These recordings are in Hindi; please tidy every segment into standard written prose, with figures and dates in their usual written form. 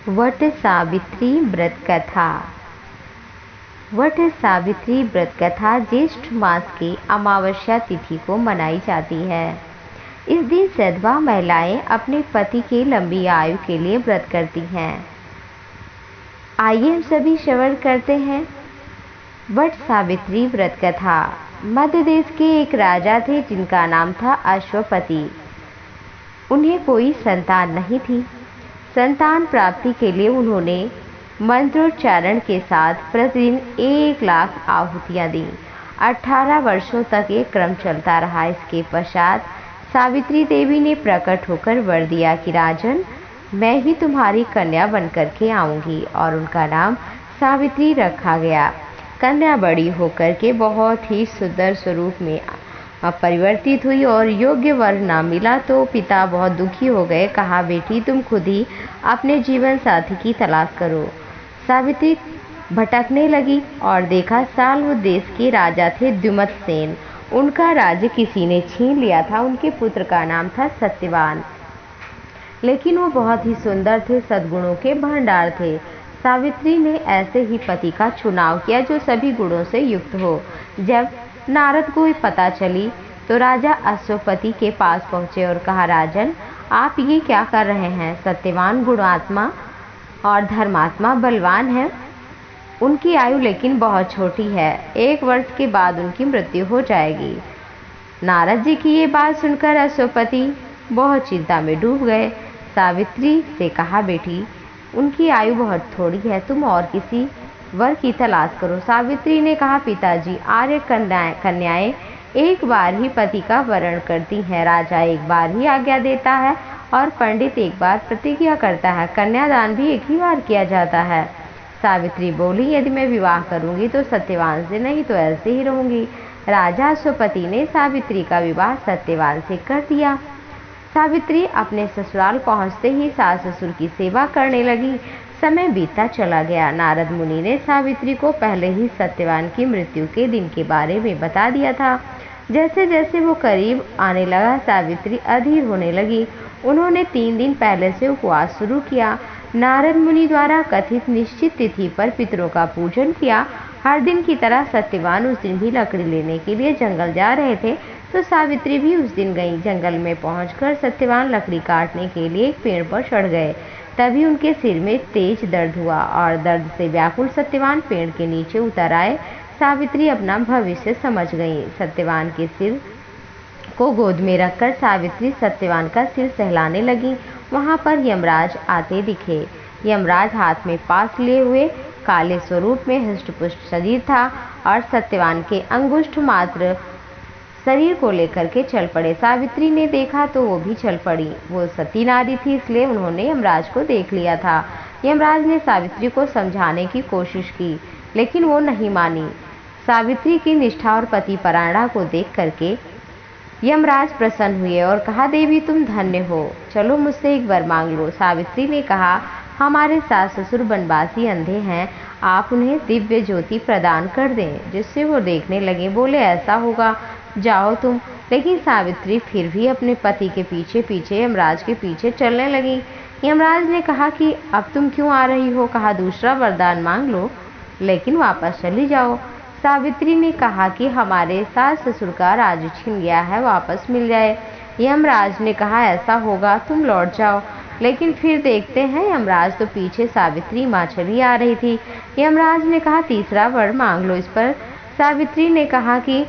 वट सावित्री व्रत कथा। वट सावित्री व्रत कथा ज्येष्ठ मास की अमावस्या तिथि को मनाई जाती है। इस दिन सधवा महिलाएं अपने पति की लंबी आयु के लिए व्रत करती हैं। आइए हम सभी श्रवण करते हैं वट सावित्री व्रत कथा। मध्य देश के एक राजा थे जिनका नाम था अश्वपति। उन्हें कोई संतान नहीं थी। संतान प्राप्ति के लिए उन्होंने मंत्रोच्चारण के साथ प्रतिदिन 1,00,000 आहुतियाँ दी। 18 वर्षों तक ये क्रम चलता रहा। इसके पश्चात सावित्री देवी ने प्रकट होकर वर दिया कि राजन, मैं ही तुम्हारी कन्या बनकर के आऊँगी, और उनका नाम सावित्री रखा गया। कन्या बड़ी होकर के बहुत ही सुंदर स्वरूप में परिवर्तित हुई और योग्य वर ना मिला तो पिता बहुत दुखी हो गए। कहा, बेटी तुम खुद ही अपने जीवन साथी की तलाश करो। सावित्री भटकने लगी और देखा साल्व देश के राजा थे द्युमत्सेन। उनका राज्य किसी ने छीन लिया था। उनके पुत्र का नाम था सत्यवान, लेकिन वो बहुत ही सुंदर थे, सद्गुणों के भंडार थे। सावित्री ने ऐसे ही पति का चुनाव किया जो सभी गुणों से युक्त हो। जब नारद को पता चली तो राजा अश्वपति के पास पहुँचे और कहा, राजन, आप ये क्या कर रहे हैं? सत्यवान गुणात्मा और धर्मात्मा बलवान है। उनकी आयु लेकिन बहुत छोटी है। 1 वर्ष के बाद उनकी मृत्यु हो जाएगी। नारद जी की ये बात सुनकर अश्वपति बहुत चिंता में डूब गए। सावित्री से कहा, बेटी उनकी आयु बहुत थोड़ी है, तुम और किसी वर की तलाश करो। सावित्री ने कहा, पिताजी, आर्य कन्याएं एक बार ही पति का वरण करती हैं। राजा एक बार ही आज्ञा देता है और पंडित एक बार प्रतिज्ञा करता है। कन्यादान भी एक ही बार किया जाता है। सावित्री बोली, यदि मैं विवाह करूंगी तो सत्यवान से, नहीं तो ऐसे ही रहूंगी। राजा अश्वपति ने सावित्री का विवाह सत्यवान से कर दिया। सावित्री अपने ससुराल पहुंचते ही सास ससुर की सेवा करने लगी। समय बीतता चला गया। नारद मुनि ने सावित्री को पहले ही सत्यवान की मृत्यु के दिन के बारे में बता दिया था। जैसे जैसे वो करीब आने लगा, सावित्री अधीर होने लगी। उन्होंने 3 दिन पहले से उपवास शुरू किया। नारद मुनि द्वारा कथित निश्चित तिथि पर पितरों का पूजन किया। हर दिन की तरह सत्यवान उस दिन भी लकड़ी लेने के लिए जंगल जा रहे थे, तो सावित्री भी उस दिन गई। जंगल में पहुंचकर सत्यवान लकड़ी काटने के लिए एक पेड़ पर चढ़ गए। तभी उनके सिर में तेज दर्द हुआ और दर्द से व्याकुल सत्यवान पेड़ के नीचे उतर आए। सावित्री अपना भविष्य समझ गई। सत्यवान के सिर को गोद में रखकर सावित्री सत्यवान का सिर सहलाने लगी। वहां पर यमराज आते दिखे। यमराज हाथ में पास लिए हुए काले स्वरूप में हृष्टपुष्ट शरीर था और सत्यवान के अंगुष्ठ मात्र शरीर को लेकर के चल पड़े। सावित्री ने देखा तो वो भी चल पड़ी। वो सती नारी थी, इसलिए उन्होंने यमराज को देख लिया था। यमराज ने सावित्री को समझाने की कोशिश की, लेकिन वो नहीं मानी। सावित्री की निष्ठा और पति परायणता को देख करके यमराज प्रसन्न हुए और कहा, देवी तुम धन्य हो, चलो मुझसे एक वर मांग लो। सावित्री ने कहा, हमारे सास ससुर बनवासी अंधे हैं, आप उन्हें दिव्य ज्योति प्रदान कर दें जिससे वो देखने लगे। बोले, ऐसा होगा, जाओ तुम। लेकिन सावित्री फिर भी अपने पति के पीछे पीछे यमराज के पीछे चलने लगी। यमराज ने कहा कि अब तुम क्यों आ रही हो? कहा, दूसरा वरदान मांग लो, लेकिन वापस चली जाओ। सावित्री ने कहा कि हमारे सास ससुर का राज्य छिन गया है, वापस मिल जाए। यमराज ने कहा, ऐसा होगा, तुम लौट जाओ। लेकिन फिर देखते हैं, यमराज तो पीछे सावित्री माँ चली आ रही थी। यमराज ने कहा, तीसरा वर मांग लो। इस पर सावित्री ने कहा कि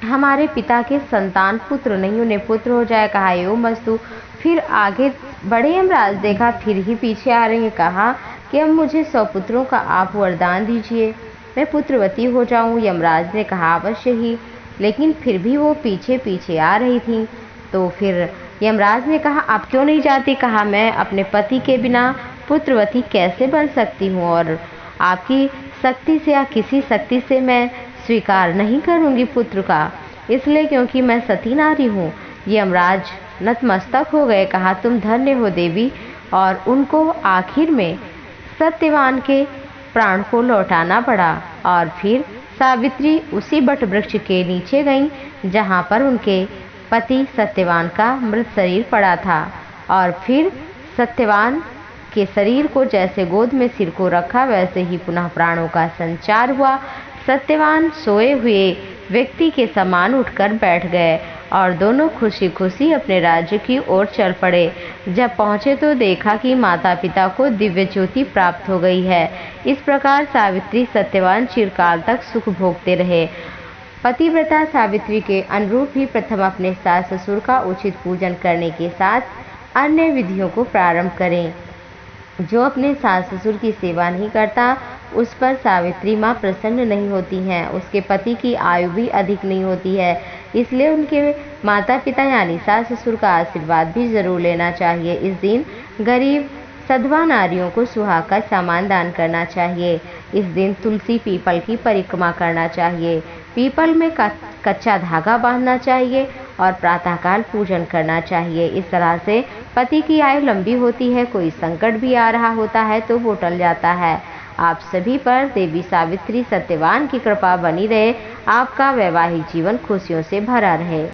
हमारे पिता के संतान पुत्र नहीं, उन्हें पुत्र हो जाए। कहा, एवं मस्तु। फिर आगे बड़े यमराज, देखा फिर ही पीछे आ रही है। कहा कि अब मुझे 100 पुत्रों का आप वरदान दीजिए, मैं पुत्रवती हो जाऊं। यमराज ने कहा, अवश्य ही। लेकिन फिर भी वो पीछे पीछे आ रही थी। तो फिर यमराज ने कहा, आप क्यों नहीं जाती? कहा, मैं अपने पति के बिना पुत्रवती कैसे बन सकती हूँ, और आपकी शक्ति से या किसी शक्ति से मैं स्वीकार नहीं करूंगी पुत्र का, इसलिए क्योंकि मैं सती नारी हूँ। यमराज नतमस्तक हो गए। कहा, तुम धन्य हो देवी। और उनको आखिर में सत्यवान के प्राण को लौटाना पड़ा। और फिर सावित्री उसी बट वृक्ष के नीचे गईं जहाँ पर उनके पति सत्यवान का मृत शरीर पड़ा था। और फिर सत्यवान के शरीर को जैसे गोद में सिर को रखा, वैसे ही पुनः प्राणों का संचार हुआ। सत्यवान सोए हुए व्यक्ति के समान उठकर बैठ गए और दोनों खुशी खुशी अपने राज्य की ओर चल पड़े। जब पहुँचे तो देखा कि माता पिता को दिव्य ज्योति प्राप्त हो गई है। इस प्रकार सावित्री सत्यवान चिरकाल तक सुख भोगते रहे। पतिव्रता सावित्री के अनुरूप ही प्रथम अपने सास ससुर का उचित पूजन करने के साथ अन्य विधियों को प्रारंभ करें। जो अपने सास ससुर की सेवा नहीं करता, उस पर सावित्री माँ प्रसन्न नहीं होती हैं। उसके पति की आयु भी अधिक नहीं होती है, इसलिए उनके माता पिता यानी सास ससुर का आशीर्वाद भी जरूर लेना चाहिए। इस दिन गरीब सधवा नारियों को सुहाग का सामान दान करना चाहिए। इस दिन तुलसी पीपल की परिक्रमा करना चाहिए। पीपल में कच्चा धागा बांधना चाहिए और प्रातःकाल पूजन करना चाहिए। इस तरह से पति की आयु लंबी होती है। कोई संकट भी आ रहा होता है तो वो टल जाता है। आप सभी पर देवी सावित्री सत्यवान की कृपा बनी रहे। आपका वैवाहिक जीवन खुशियों से भरा रहे।